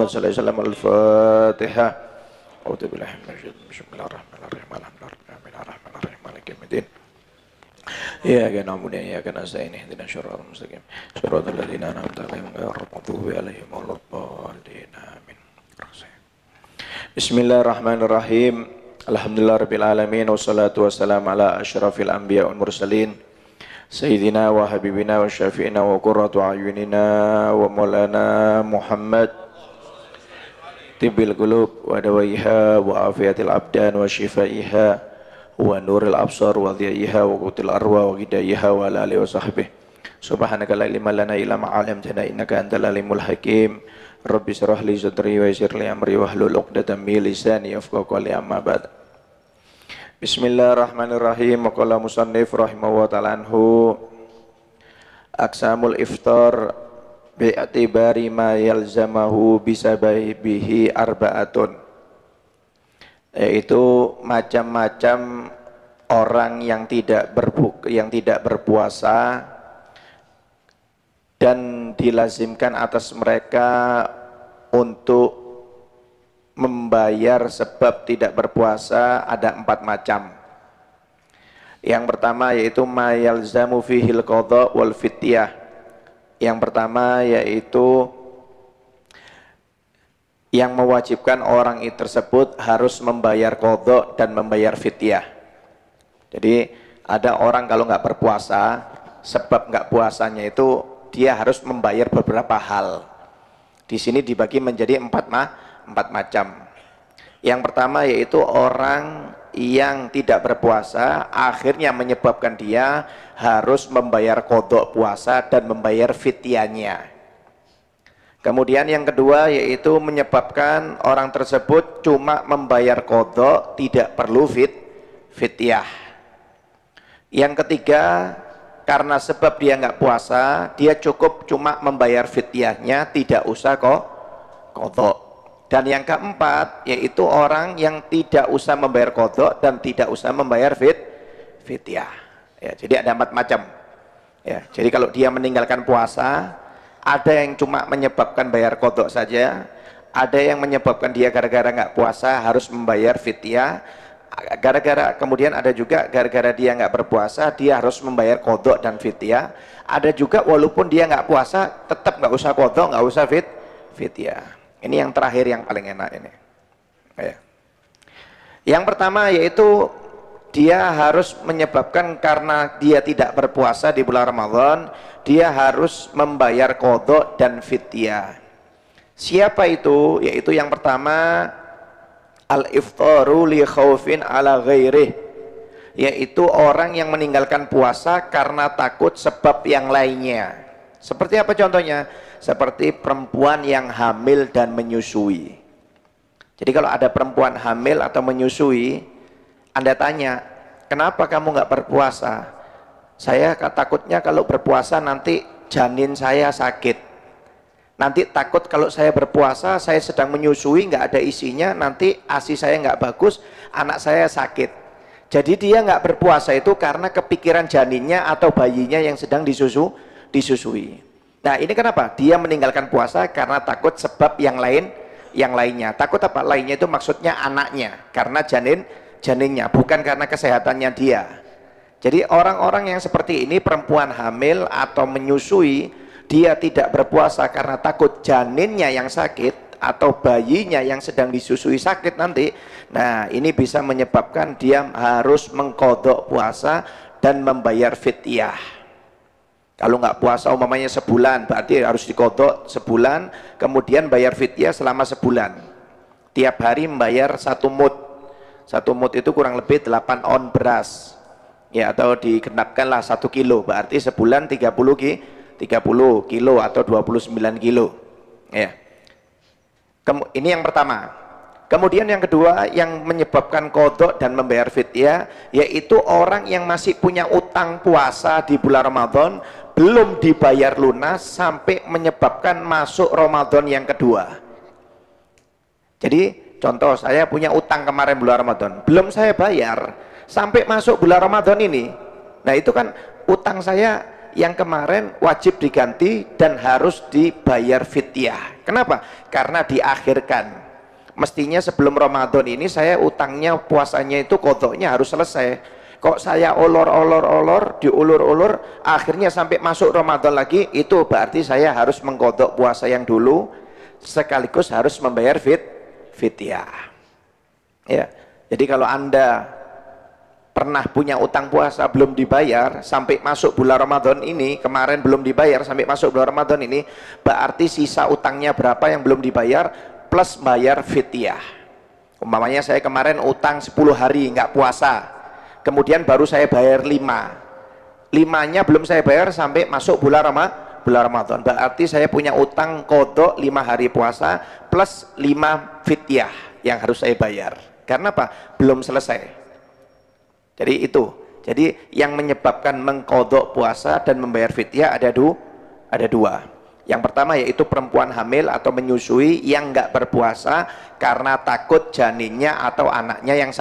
Wassalamualaikum al-Fatihah. A'udzu billahi minasyaitonir rajim. Bismillahirrahmanirrahim. Alhamdulillahirabbil maliki yaumiddin. Iyyaka na'budu wa iyyaka nasta'in. Ihdinas shiratal mustaqim. Shiratal ladzina an'amta 'alaihim ghairil maghdubi 'alaihim waladdallin. Amin. Bismillahirrahmanirrahim. Alhamdulillahirabbil alamin wassalatu wassalamu ala asyrafil anbiya wal mursalin. Sayyidina wa habibina wa syafi'ina wa qurratu a'yunina wa maulana Muhammad tibbil qulub wa dawaiha wa afiyatil abdan wa shifaiha wa nuril absar wa dhiyaiha wa qutil arwa wa hidayaiha wa ala alihi wa sahbihi. Subhanaka la ilma lana illa ma 'allamtana innaka antal alimul hakim. Rabbi shrah li sadri wa yassir li amri wahlul 'uqdatam min lisani yafqahu qawli, amma ba'd. Bismillahirrahmanirrahim. Qala musannif rahimahullah ta'ala anhu, aqsamul iftar bi'atibari ma yalzamahu bisababihi arba'atun, yaitu macam-macam orang yang tidak berpuasa dan dilazimkan atas mereka untuk membayar sebab tidak berpuasa ada 4 macam. Yang pertama yaitu ma yalzamu fihil qadha wal fityah. Yang pertama yaitu yang mewajibkan orang itu tersebut harus membayar qadha dan membayar fityah. Jadi ada orang kalau nggak berpuasa, sebab nggak puasanya itu dia harus membayar beberapa hal. Di sini dibagi menjadi 4 macam. Yang pertama yaitu orang yang tidak berpuasa, akhirnya menyebabkan dia harus membayar qadha puasa dan membayar fityahnya. Kemudian yang kedua yaitu menyebabkan orang tersebut cuma membayar qadha, tidak perlu fityah. Yang ketiga, karena sebab dia nggak puasa, dia cukup cuma membayar fityahnya, tidak usah qadha. Dan yang keempat yaitu orang yang tidak usah membayar qadha dan tidak usah membayar fityah. Ya, jadi ada 4 macam. Ya, jadi kalau dia meninggalkan puasa, ada yang cuma menyebabkan bayar qadha saja, ada yang menyebabkan dia gara-gara nggak puasa harus membayar fityah, kemudian ada juga gara-gara dia nggak berpuasa dia harus membayar qadha dan fityah. Ada juga walaupun dia nggak puasa tetap nggak usah qadha, nggak usah fityah. Ini yang terakhir yang paling enak ini. Ya. Yang pertama yaitu dia harus menyebabkan karena dia tidak berpuasa di bulan Ramadan, dia harus membayar qadha dan fityah. Siapa itu? Yaitu yang pertama al-iftaru li khaufin ala ghairih, yaitu orang yang meninggalkan puasa karena takut sebab yang lainnya. Seperti apa contohnya? Seperti perempuan yang hamil dan menyusui. Jadi kalau ada perempuan hamil atau menyusui, Anda tanya, kenapa kamu nggak berpuasa? Saya takutnya kalau berpuasa nanti janin saya sakit. Nanti takut kalau saya berpuasa, saya sedang menyusui, nggak ada isinya, nanti ASI saya nggak bagus, anak saya sakit. Jadi dia nggak berpuasa itu karena kepikiran janinnya atau bayinya yang sedang disusui. Nah ini kenapa? Dia meninggalkan puasa karena takut sebab yang lainnya. Takut apa? Lainnya itu maksudnya anaknya, karena janinnya, bukan karena kesehatannya dia. Jadi orang-orang yang seperti ini, perempuan hamil atau menyusui, dia tidak berpuasa karena takut janinnya yang sakit atau bayinya yang sedang disusui sakit nanti. Nah ini bisa menyebabkan dia harus mengqadha puasa dan membayar fityah. Kalau nggak puasa umpamanya sebulan, berarti harus diqadha sebulan, kemudian bayar fityah selama sebulan. Tiap hari membayar 1 mud. 1 mud itu kurang lebih 8 on beras. Ya, atau digenapkanlah 1 kilo, berarti sebulan 30 kilo atau 29 kilo. Ya. Ini yang pertama. Kemudian yang kedua yang menyebabkan qadha dan membayar fidyah, yaitu orang yang masih punya utang puasa di bulan Ramadan, belum dibayar lunas sampai menyebabkan masuk Ramadan yang kedua. Jadi contoh, saya punya utang kemarin bulan Ramadan, belum saya bayar sampai masuk bulan Ramadan ini. Nah itu kan utang saya yang kemarin wajib diganti dan harus dibayar fidyah. Kenapa? Karena diakhirkan. Mestinya sebelum Ramadan ini saya utangnya puasanya itu kodoknya harus selesai. Kok saya olor-olor, diulur-ulur, akhirnya sampai masuk Ramadan lagi, itu berarti saya harus mengkodok puasa yang dulu, sekaligus harus membayar fidyah. Ya, jadi kalau Anda pernah punya utang puasa belum dibayar sampai masuk bulan Ramadan ini, kemarin belum dibayar sampai masuk bulan Ramadan ini, berarti sisa utangnya berapa yang belum dibayar plus bayar fidyah. Umpamanya saya kemarin utang 10 hari nggak puasa, kemudian baru saya bayar 5-nya belum saya bayar sampai masuk bulan Ramadan, berarti saya punya utang kodok 5 hari puasa plus 5 fidyah yang harus saya bayar. Karena apa? Belum selesai. Jadi itu, jadi yang menyebabkan mengkodok puasa dan membayar fidyah ada dua. Yang pertama yaitu perempuan hamil atau menyusui yang nggak berpuasa karena takut janinnya atau anaknya yang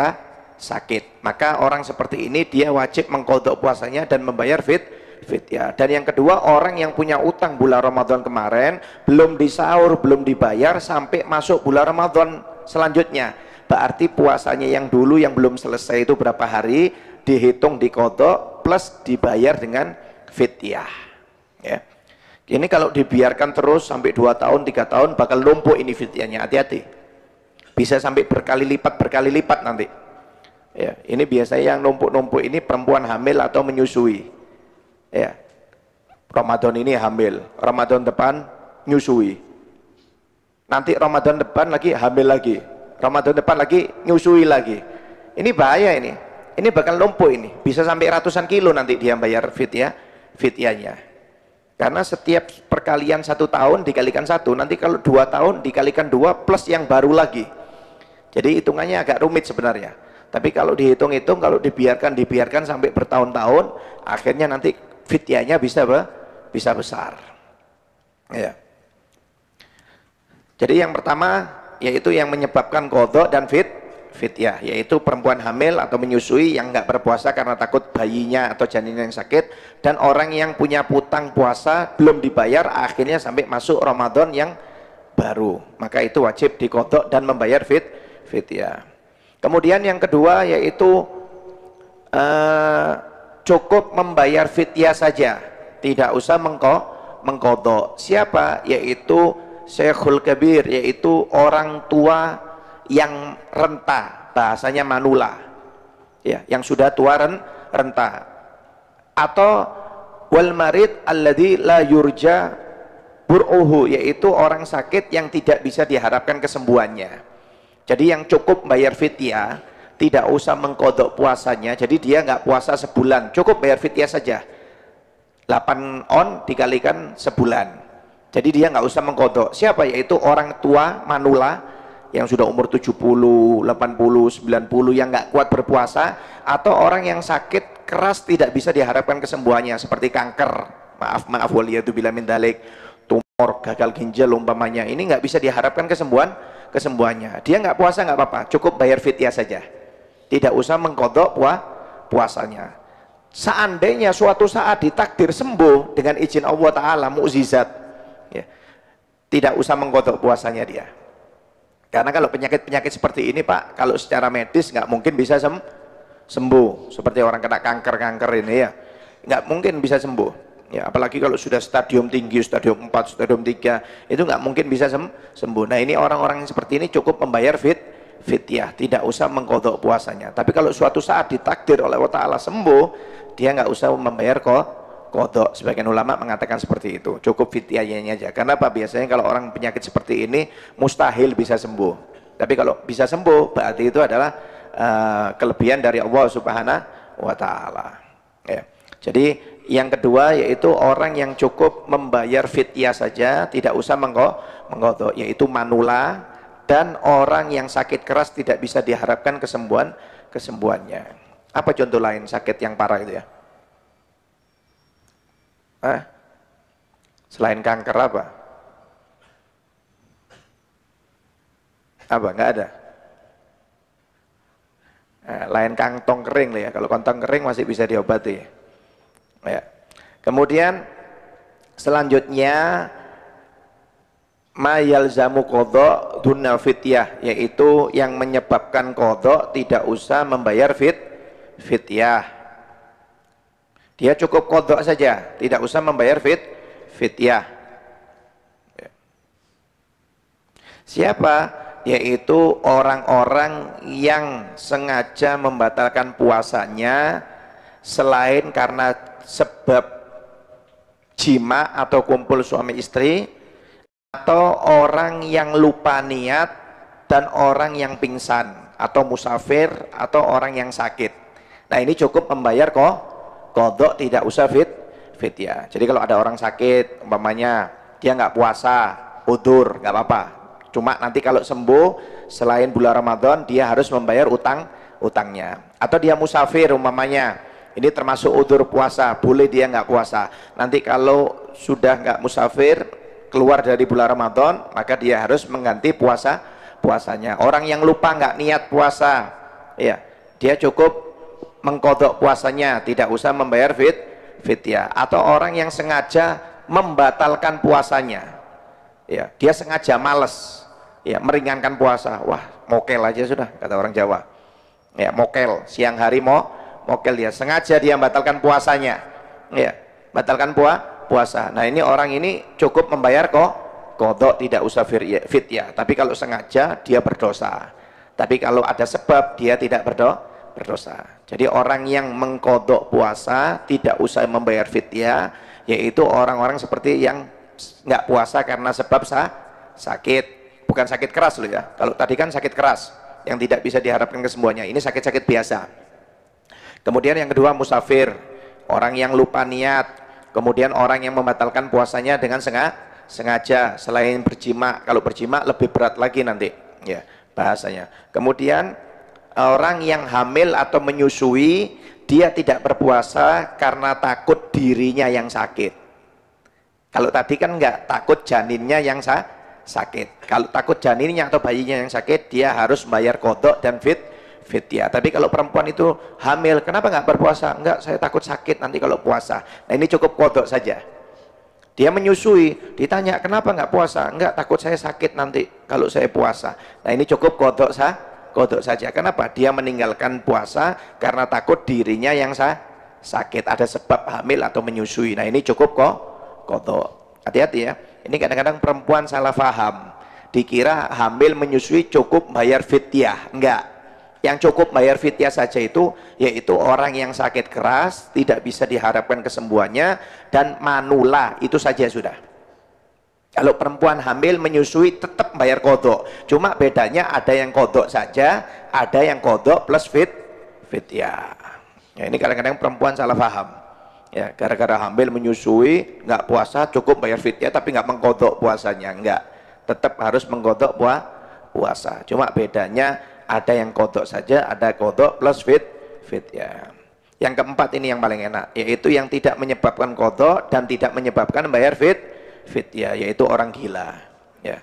sakit. Maka orang seperti ini dia wajib mengkodok puasanya dan membayar fidyah. Dan yang kedua, orang yang punya utang bulan Ramadan kemarin belum disahur, belum dibayar sampai masuk bulan Ramadan selanjutnya, berarti puasanya yang dulu yang belum selesai itu berapa hari dihitung dikodok plus dibayar dengan fidyah. Ya. Ini kalau dibiarkan terus sampai 2 tahun 3 tahun bakal lumpuh ini fidyahnya, hati-hati, bisa sampai berkali lipat nanti. Ya, ini biasanya yang numpuk-numpuk ini perempuan hamil atau menyusui. Ya, Ramadan ini hamil, Ramadan depan nyusui, nanti Ramadan depan lagi hamil lagi, Ramadan depan lagi nyusui lagi. Ini bahaya ini bakal lumpuh, ini bisa sampai ratusan kilo nanti dia bayar fidyahnya. Karena setiap perkalian 1 tahun dikalikan 1, nanti kalau 2 tahun dikalikan 2 plus yang baru lagi. Jadi hitungannya agak rumit sebenarnya. Tapi kalau dihitung-hitung, kalau dibiarkan sampai bertahun-tahun, akhirnya nanti fidyahnya bisa besar. Ya. Jadi yang pertama yaitu yang menyebabkan qadha dan fidyah, yaitu perempuan hamil atau menyusui yang nggak berpuasa karena takut bayinya atau janinnya yang sakit, dan orang yang punya hutang puasa belum dibayar akhirnya sampai masuk Ramadan yang baru, maka itu wajib diqadha dan membayar fidyah. Kemudian yang kedua yaitu cukup membayar fidyah saja, tidak usah mengqadha. Siapa? Yaitu Syekhul Kabir, yaitu orang tua yang renta, bahasanya manula, ya, yang sudah tua renta, atau wal marid alladzi la yurja bur'uhu, yaitu orang sakit yang tidak bisa diharapkan kesembuhannya. Jadi yang cukup bayar fidyah, tidak usah mengqadha puasanya. Jadi dia nggak puasa sebulan, cukup bayar fidyah saja, 8 on dikalikan sebulan. Jadi dia nggak usah mengqadha. Siapa? Yaitu orang tua manula yang sudah umur 70, 80, 90 yang nggak kuat berpuasa, atau orang yang sakit keras tidak bisa diharapkan kesembuhannya seperti kanker, maaf waliyadzubillah min dzalik, tumor, gagal ginjal umpamanya, ini nggak bisa diharapkan kesembuhannya. Dia nggak puasa nggak apa-apa, cukup bayar fidyah saja, tidak usah mengqadha puasanya. Seandainya suatu saat ditakdir sembuh dengan izin Allah Ta'ala, mukjizat, ya, tidak usah mengqadha puasanya dia. Karena kalau penyakit-penyakit seperti ini Pak, kalau secara medis nggak mungkin bisa sembuh. Seperti orang kena kanker ini ya, nggak mungkin bisa sembuh. Ya, apalagi kalau sudah stadium tinggi, stadium 4, stadium 3, itu nggak mungkin bisa sembuh. Nah ini orang-orang seperti ini cukup membayar fidyah, tidak usah mengqadha puasanya. Tapi kalau suatu saat ditakdir oleh Allah Ta'ala sembuh, dia nggak usah membayar qadha. Sebagian ulama mengatakan seperti itu, cukup fidyahnya aja. Karena apa? Biasanya kalau orang penyakit seperti ini mustahil bisa sembuh. Tapi kalau bisa sembuh, berarti itu adalah kelebihan dari Allah Subhanahu wa Ta'ala. Ya. Jadi yang kedua yaitu orang yang cukup membayar fidyah saja, tidak usah mengqadha, yaitu manula dan orang yang sakit keras tidak bisa diharapkan kesembuhannya. Apa contoh lain sakit yang parah itu ya? Selain kanker apa? Apa? Nggak ada. Lain kantong kering lah ya. Kalau kantong kering masih bisa diobati. Ya. Kemudian selanjutnya ma yalzamu qadha dunal fityah, yaitu yang menyebabkan qadha tidak usah membayar fityah. Dia cukup qadha saja, tidak usah membayar fityah. Siapa? Yaitu orang-orang yang sengaja membatalkan puasanya selain karena sebab jima atau kumpul suami istri, atau orang yang lupa niat, dan orang yang pingsan atau musafir atau orang yang sakit. Nah ini cukup membayar qadha, tidak usah fityah. Jadi kalau ada orang sakit umpamanya dia nggak puasa, udzur, nggak apa-apa. Cuma nanti kalau sembuh selain bulan Ramadan dia harus membayar utangnya. Atau dia musafir umpamanya, ini termasuk udzur puasa, boleh dia nggak puasa. Nanti kalau sudah nggak musafir, keluar dari bulan Ramadan, maka dia harus mengganti puasanya. Orang yang lupa nggak niat puasa, ya dia cukup mengqadha puasanya, tidak usah membayar fityah. Atau orang yang sengaja membatalkan puasanya, ya dia sengaja males, ya meringankan puasa. Wah, mokel aja sudah, kata orang Jawa. Ya mokel, siang hari mokel, dia sengaja dia batalkan puasanya, ya batalkan puasa. Nah ini orang ini cukup membayar qadha, tidak usah fityah. Tapi kalau sengaja dia berdosa. Tapi kalau ada sebab dia tidak berdosa. Jadi orang yang mengqadha puasa tidak usah membayar fityah, yaitu orang-orang seperti yang nggak puasa karena sebab sakit, bukan sakit keras loh ya. Kalau tadi kan sakit keras yang tidak bisa diharapkan kesembuhannya, ini sakit-sakit biasa. Kemudian yang kedua musafir, orang yang lupa niat. Kemudian orang yang membatalkan puasanya dengan sengaja, selain berjima. Kalau berjima lebih berat lagi nanti ya bahasanya. Kemudian orang yang hamil atau menyusui, dia tidak berpuasa karena takut dirinya yang sakit. Kalau tadi kan enggak, takut janinnya yang sakit. Kalau takut janinnya atau bayinya yang sakit, dia harus bayar qadha dan fityah. Tapi kalau perempuan itu hamil, kenapa nggak berpuasa? Enggak, saya takut sakit nanti kalau puasa. Nah ini cukup qadha saja. Dia menyusui, ditanya kenapa nggak puasa? Enggak, takut saya sakit nanti kalau saya puasa. Nah ini cukup qadha saja. Kenapa? Dia meninggalkan puasa karena takut dirinya yang sakit, ada sebab hamil atau menyusui. Nah ini cukup qadha. Hati-hati ya. Ini kadang-kadang perempuan salah paham. Dikira hamil menyusui cukup bayar fityah. Enggak. Yang cukup bayar fityah saja itu yaitu orang yang sakit keras, tidak bisa diharapkan kesembuhannya, dan manula, itu saja sudah. Kalau perempuan hamil menyusui tetap bayar qadha, cuma bedanya ada yang qadha saja, ada yang qadha plus fityah. Ya, ini kadang-kadang perempuan salah paham ya, gara-gara hamil menyusui nggak puasa cukup bayar fityah tapi nggak mengqadha puasanya. Enggak, tetap harus mengqadha puasa, cuma bedanya ada yang qadha saja, ada qadha plus fityah. Yang keempat ini yang paling enak, yaitu yang tidak menyebabkan qadha dan tidak menyebabkan bayar fityah, yaitu orang gila ya.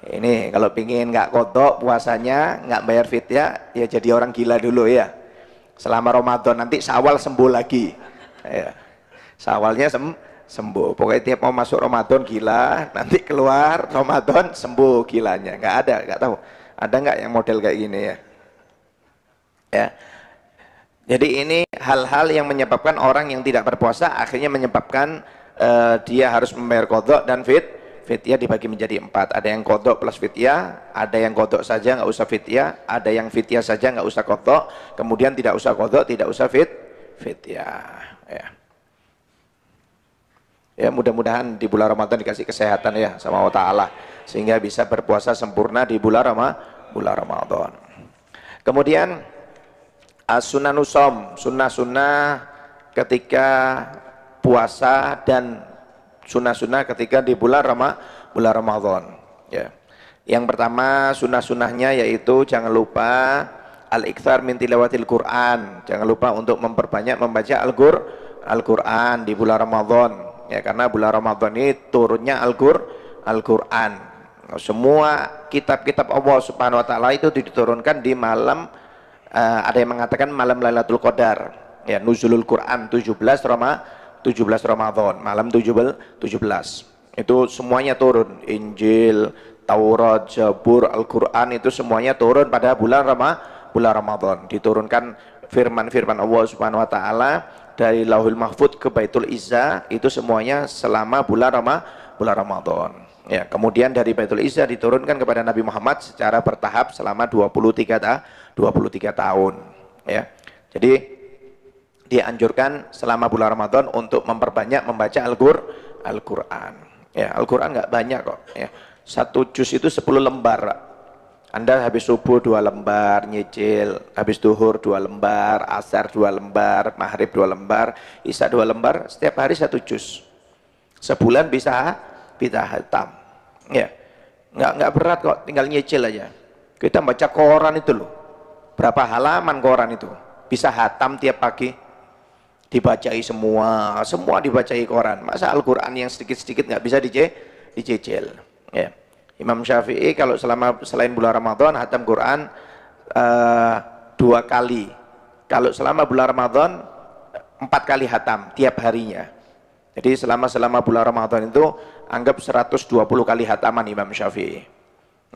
Ini kalau pingin nggak qadha puasanya, nggak bayar fityah, ya jadi orang gila dulu ya selama Ramadan, nanti Syawal sembuh lagi ya. Syawalnya sembuh, pokoknya tiap mau masuk Ramadan gila, nanti keluar Ramadan sembuh gilanya. Nggak ada, nggak tahu ada nggak yang model kayak gini ya. Ya, jadi ini hal-hal yang menyebabkan orang yang tidak berpuasa akhirnya menyebabkan dia harus membayar qadha dan fityah dibagi menjadi 4. Ada yang qadha plus fityah, ada yang qadha saja nggak usah fityah, ada yang fityah saja nggak usah qadha, kemudian tidak usah qadha, tidak usah fityah ya. Ya mudah-mudahan di bulan Ramadan dikasih kesehatan ya sama Allah Ta'ala, sehingga bisa berpuasa sempurna di bulan Ramadan. Kemudian as-sunanusom, sunnah-sunnah ketika puasa dan sunnah-sunnah ketika di bulan Ramadan ya. Yang pertama sunnah-sunnahnya yaitu jangan lupa al-iktsar min tilawatil Quran, jangan lupa untuk memperbanyak membaca Al-Quran di bulan Ramadan ya, karena bulan Ramadan ini turunnya Al-Quran. Semua kitab-kitab Allah Subhanahu wa taala itu diturunkan di malam ada yang mengatakan malam Lailatul Qadar ya, nuzulul Quran 17 17 Ramadan, malam 17. Itu semuanya turun, Injil, Taurat, Zabur, Al-Quran itu semuanya turun pada bulan Ramadan. Diturunkan firman-firman Allah Subhanahu wa taala dari Lauhul Mahfud ke Baitul Izzah, itu semuanya selama bulan Ramadan. Ya, kemudian dari Baitul Izzah diturunkan kepada Nabi Muhammad secara bertahap selama 23 tahun. Ya. Jadi dianjurkan selama bulan Ramadan untuk memperbanyak membaca Al-Quran. Ya, Al-Quran nggak banyak kok. Ya. Satu juz itu 10 lembar. Anda habis subuh 2 lembar, nyicil, habis duhur 2 lembar, asar 2 lembar, maghrib 2 lembar, isya 2 lembar, setiap hari 1 juz. Sebulan bisa hatam. Ya, nggak berat kok, tinggal nyicil aja. Kita baca koran itu loh, berapa halaman koran itu, bisa hatam tiap pagi. Dibacai semua dibacai koran. Masa Al-Quran yang sedikit-sedikit nggak bisa dicicil. Ya. Imam Syafi'i kalau selain bulan Ramadan hatam Quran 2 kali. Kalau selama bulan Ramadan 4 kali hatam tiap harinya. Jadi selama bulan Ramadan itu anggap 120 kali hataman Imam Syafi'i.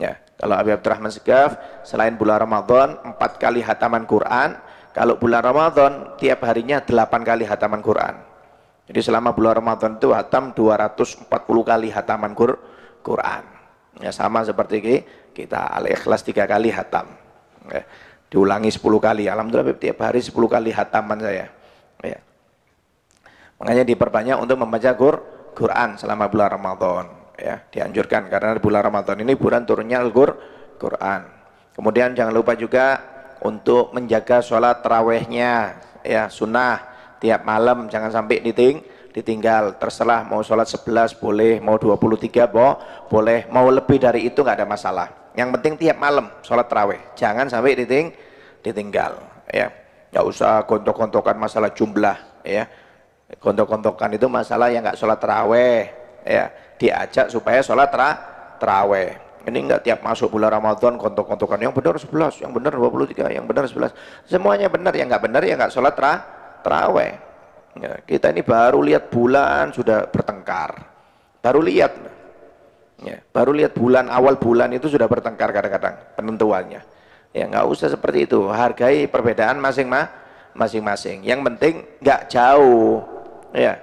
Ya. Kalau Abi Abdurrahman Segaf selain bulan Ramadan 4 kali hataman Quran. Kalau bulan Ramadan tiap harinya 8 kali hataman Quran. Jadi selama bulan Ramadan itu hatam 240 kali hataman Quran. Ya, sama seperti kita Al-Ikhlas 3 kali hatam. Ya, diulangi 10 kali. Alhamdulillah tiap hari 10 kali hataman saya. Ya. Makanya diperbanyak untuk membaca Quran selama bulan Ramadan. Ya, dianjurkan karena bulan Ramadan ini bulan turunnya Al-Quran. Kemudian jangan lupa juga untuk menjaga sholat tarawehnya, ya sunnah tiap malam jangan sampai ditinggal. Terserah mau sholat 11 boleh, mau 23 boleh, mau lebih dari itu nggak ada masalah. Yang penting tiap malam sholat taraweh, jangan sampai ditinggal. Ya, nggak usah gontok-gontokan masalah jumlah. Ya, gontok-gontokan itu masalah yang nggak sholat taraweh. Ya, diajak supaya sholat taraweh. Ini enggak tiap masuk bulan Ramadan kontok-kontokan yang benar 11, yang benar 23, yang benar 11. Semuanya benar, yang enggak benar ya enggak sholat taraweh. Ya, kita ini baru lihat bulan sudah bertengkar. Baru lihat. Ya, baru lihat bulan, awal bulan itu sudah bertengkar kadang-kadang penentuannya. Ya enggak usah seperti itu. Hargai perbedaan masing-masing. Yang penting enggak jauh. Ya.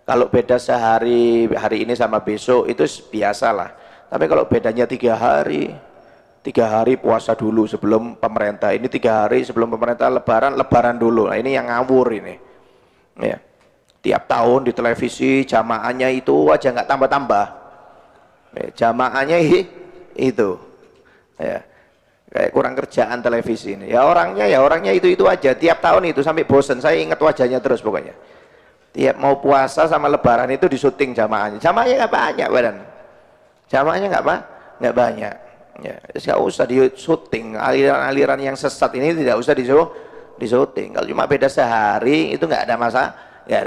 Kalau beda sehari, hari ini sama besok itu biasalah. Tapi kalau bedanya 3 hari puasa dulu sebelum pemerintah, ini 3 hari sebelum pemerintah lebaran dulu. Nah, ini yang ngawur ini. Ya. Tiap tahun di televisi jamaahnya itu aja nggak tambah-tambah. Ya, jamaahnya itu. Ya. Kayak kurang kerjaan televisi ini. Ya orangnya itu aja. Tiap tahun itu sampai bosen. Saya ingat wajahnya terus pokoknya. Tiap mau puasa sama lebaran itu disuting jamaahnya. Jamaahnya nggak banyak badan. Jamaahnya nggak banyak. Ya, nggak usah disuting. Aliran-aliran yang sesat ini tidak usah disuting. Kalau cuma beda sehari itu nggak ada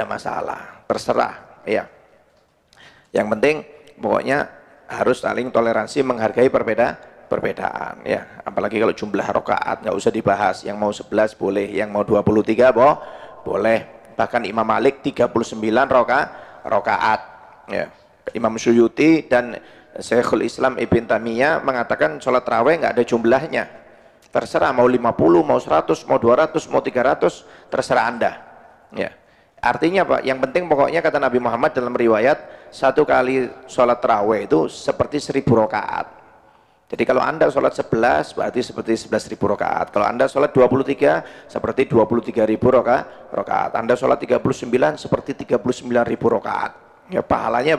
masalah. Terserah. Ya. Yang penting pokoknya harus saling toleransi, menghargai perbedaan. Ya. Apalagi kalau jumlah rakaat nggak usah dibahas. Yang mau 11 boleh, yang mau 23 boleh. Bahkan Imam Malik 39 rakaat. Ya. Imam Suyuti dan Syekhul Islam Ibn Taimiyah mengatakan sholat tarawih nggak ada jumlahnya. Terserah mau 50, mau 100, mau 200, mau 300, terserah Anda. Ya. Artinya Pak, yang penting pokoknya kata Nabi Muhammad dalam riwayat 1 kali sholat tarawih itu seperti 1000 rakaat. Jadi kalau Anda sholat 11 berarti seperti 11.000 rakaat. Kalau Anda sholat 23 seperti 23.000 rakaat. Anda sholat 39 seperti 39.000 rakaat. Ya pahalanya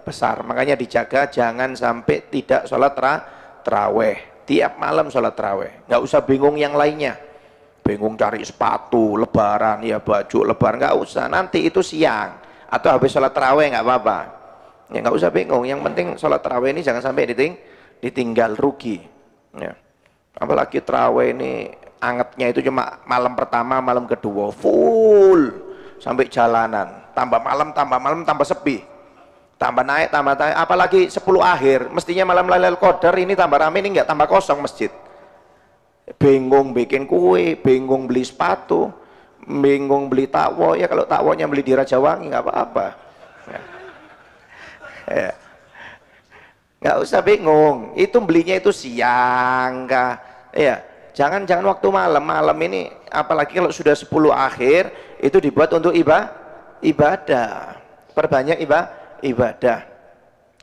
besar. Makanya dijaga jangan sampai tidak sholat taraweh. Tiap malam sholat taraweh. Nggak usah bingung yang lainnya. Bingung cari sepatu, lebaran, ya baju lebaran, nggak usah. Nanti itu siang atau habis sholat taraweh nggak apa-apa. Ya nggak usah bingung. Yang penting sholat taraweh ini jangan sampai ditinggal, rugi. Ya. Apalagi taraweh ini angetnya itu cuma malam pertama, malam kedua full sampai jalanan. Tambah malam, tambah sepi. Tambah naik, apalagi 10 akhir, mestinya malam Lailatul Qadar ini tambah rame, ini enggak tambah kosong masjid. Bingung bikin kue, bingung beli sepatu, bingung beli takwo, ya kalau takwonya beli di Rajawangi nggak apa-apa. Ya. Nggak usah bingung, itu belinya itu siang kah, ya jangan waktu malam ini, apalagi kalau sudah 10 akhir itu dibuat untuk ibadah, perbanyak ibadah,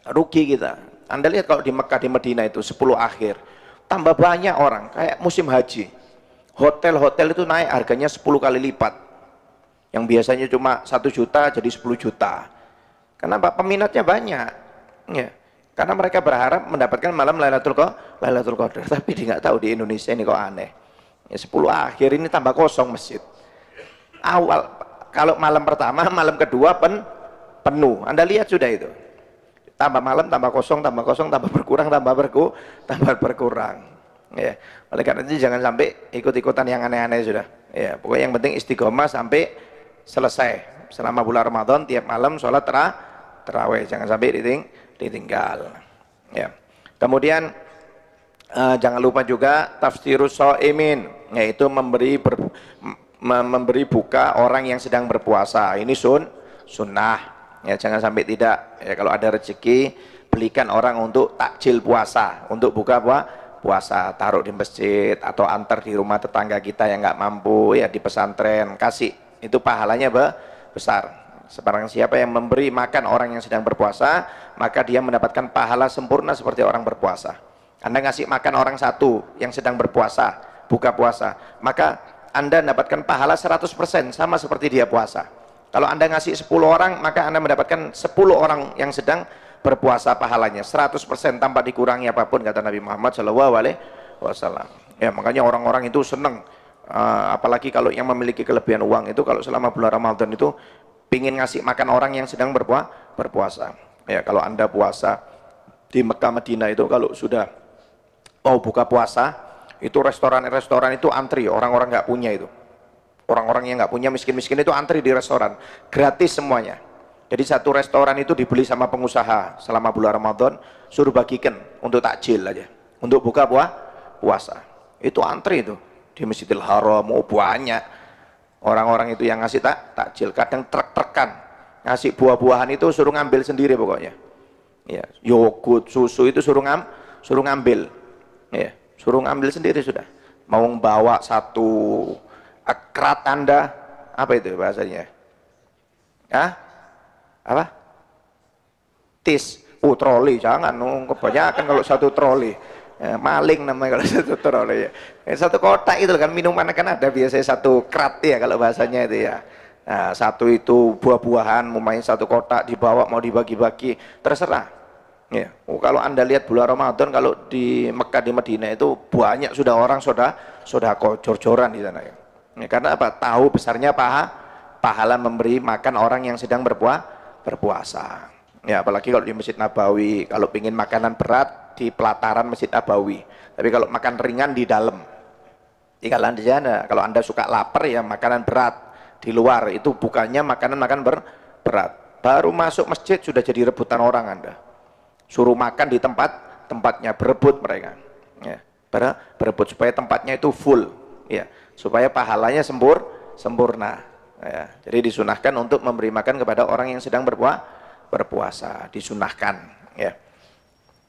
rugi kita. Anda lihat kalau di Mekah di Madinah itu 10 akhir tambah banyak orang, kayak musim haji, hotel-hotel itu naik harganya 10 kali lipat, yang biasanya cuma 1 juta jadi 10 juta. Kenapa? Peminatnya banyak ya. Karena mereka berharap mendapatkan malam Lailatul Qadar. Tapi dia nggak tahu di Indonesia ini kok aneh. Ya 10 akhir ini tambah kosong masjid. Awal kalau malam pertama, malam kedua penuh. Anda lihat sudah itu. Tambah malam, tambah kosong, tambah berkurang, tambah berkurang. Ya. Oleh karena itu jangan sampai ikut-ikutan yang aneh-aneh sudah. Ya, pokoknya yang penting istiqomah sampai selesai. Selama bulan Ramadan tiap malam sholat tarawih, jangan sampai ditinggal. Ya. Kemudian jangan lupa juga tafsirus shaimin, yaitu memberi buka orang yang sedang berpuasa. Ini sunnah. Ya, jangan sampai tidak. Ya, kalau ada rezeki belikan orang untuk takjil puasa, untuk buka puasa, taruh di masjid atau antar di rumah tetangga kita yang nggak mampu, ya di pesantren kasih. Itu pahalanya besar. Sebarang siapa yang memberi makan orang yang sedang berpuasa, maka dia mendapatkan pahala sempurna seperti orang berpuasa. Anda ngasih makan orang satu yang sedang berpuasa, buka puasa, maka Anda mendapatkan pahala 100% sama seperti dia puasa. Kalau Anda ngasih 10 orang, maka Anda mendapatkan 10 orang yang sedang berpuasa pahalanya 100% tanpa dikurangi apapun, kata Nabi Muhammad SAW. Ya, makanya orang-orang itu senang, apalagi kalau yang memiliki kelebihan uang itu, kalau selama bulan Ramadan itu pingin ngasih makan orang yang sedang berpuasa. Ya, kalau Anda puasa di Mekah Madinah itu, kalau sudah mau buka puasa, itu restoran itu antri, orang-orang nggak punya itu. Orang-orang yang nggak punya, miskin-miskin itu antri di restoran, gratis semuanya. Jadi satu restoran itu dibeli sama pengusaha selama bulan Ramadan, suruh bagikan untuk takjil aja, untuk buka puasa. Itu antri itu di Masjidil Haram, mau banyak. Orang-orang itu yang ngasih takjil, kadang trek-trekan ngasih buah-buahan itu suruh ngambil sendiri pokoknya. Ya, yogurt, susu itu suruh ngambil. Ya, suruh ngambil sendiri sudah. Mau bawa satu ekrat Anda, apa itu bahasanya? Apa? Tis, troli, jangan, kebanyakan kalau satu troli. Ya, maling namanya kalau satu troli ya. Satu kotak itu kan, minuman kan ada biasanya satu krat ya kalau bahasanya itu ya. Nah, satu itu buah-buahan, mau main satu kotak dibawa mau dibagi-bagi, terserah. Ya. Kalau Anda lihat bulan Ramadan kalau di Mekah di Madinah itu banyak sudah orang sudah jor-joran di sana ya. Ya, karena apa? Tahu besarnya pahala memberi makan orang yang sedang berpuasa. Ya, apalagi kalau di Masjid Nabawi, kalau ingin makanan berat di pelataran Masjid Nabawi. Tapi kalau makan ringan di dalam. Tinggalan di sana. Kalau Anda suka lapar ya makanan berat di luar, itu bukannya makanan berat. Baru masuk masjid sudah jadi rebutan orang Anda. Suruh makan di tempatnya, berebut mereka. Ya, berebut supaya tempatnya itu full, ya, supaya pahalanya sempurna. Ya, jadi disunahkan untuk memberi makan kepada orang yang sedang berpuasa, disunahkan. Ya.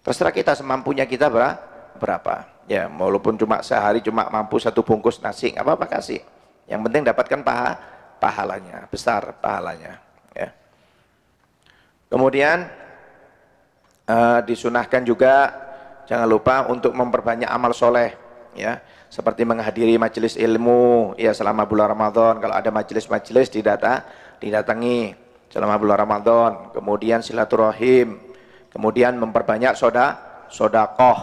Terserah kita semampunya kita berapa. Ya, walaupun cuma sehari cuma mampu satu bungkus nasi, nggak apa-apa kasih. Yang penting dapatkan pahalanya, besar pahalanya. Ya. Kemudian disunahkan juga jangan lupa untuk memperbanyak amal soleh, ya, seperti menghadiri majelis ilmu, ya selama bulan Ramadan. Kalau ada majelis-majelis didatangi selama bulan Ramadan. Kemudian silaturahim, kemudian memperbanyak sodakoh,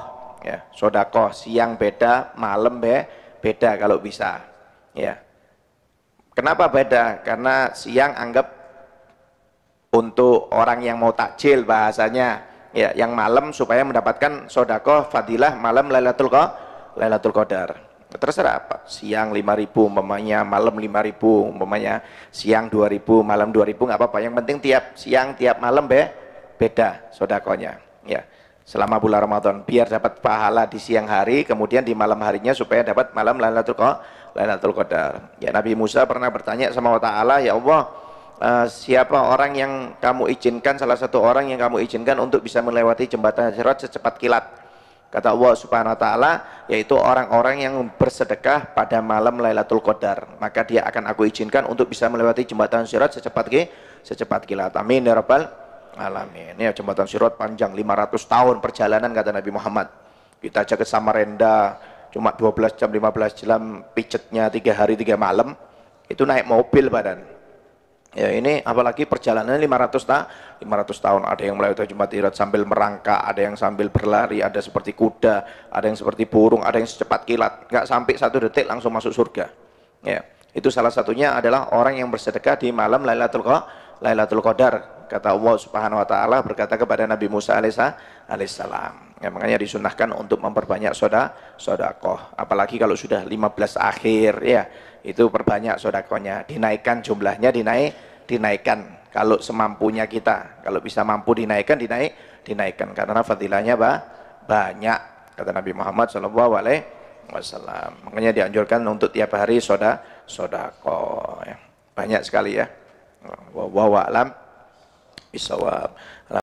ya, sodakoh siang beda, malam beda kalau bisa, ya. Kenapa beda? Karena siang anggap untuk orang yang mau takjil bahasanya, ya, yang malam supaya mendapatkan sodakoh fadilah malam Lailatul Qadar. Terserah apa, siang 5.000 umpamanya, malam 5.000 umpamanya, siang 2.000, malam 2.000 nggak apa-apa. Yang penting tiap siang tiap malam beda sodakohnya, ya, selama bulan Ramadan, biar dapat pahala di siang hari, kemudian di malam harinya supaya dapat malam Lailatul Qadar. Ya, Nabi Musa pernah bertanya sama Allah Ta'ala, ya Allah, siapa orang yang kamu izinkan, salah satu orang yang kamu izinkan untuk bisa melewati jembatan Sirat secepat kilat? Kata Allah Subhanahu wa taala, yaitu orang-orang yang bersedekah pada malam Lailatul Qadar, maka dia akan aku izinkan untuk bisa melewati jembatan Sirat secepat kilat. Amin ya rabbal alamin. Ya, jembatan Sirat panjang 500 tahun perjalanan kata Nabi Muhammad. Kita aja ke Samarinda cuma 12 jam 15 jam, picetnya 3 hari 3 malam, itu naik mobil badan. Ya, ini apalagi perjalanan 500 tahun. Ada yang melewati jembatan Sirat sambil merangkak, ada yang sambil berlari, ada seperti kuda, ada yang seperti burung, ada yang secepat kilat. Nggak sampai 1 detik langsung masuk surga. Ya, itu salah satunya adalah orang yang bersedekah di malam Lailatul Qadar. Kata Allah Subhanahu wa taala berkata kepada Nabi Musa alaihissalam. Ya, makanya disunahkan untuk memperbanyak sedekah. Apalagi kalau sudah 15 akhir, ya, itu perbanyak sedekahnya, dinaikkan jumlahnya, dinaikkan kalau semampunya kita. Kalau bisa mampu dinaikkan karena fadilahnya banyak kata Nabi Muhammad SAW. Makanya dianjurkan untuk tiap hari sedekah, ya. Banyak sekali ya. Wallahu a'lam bishawab.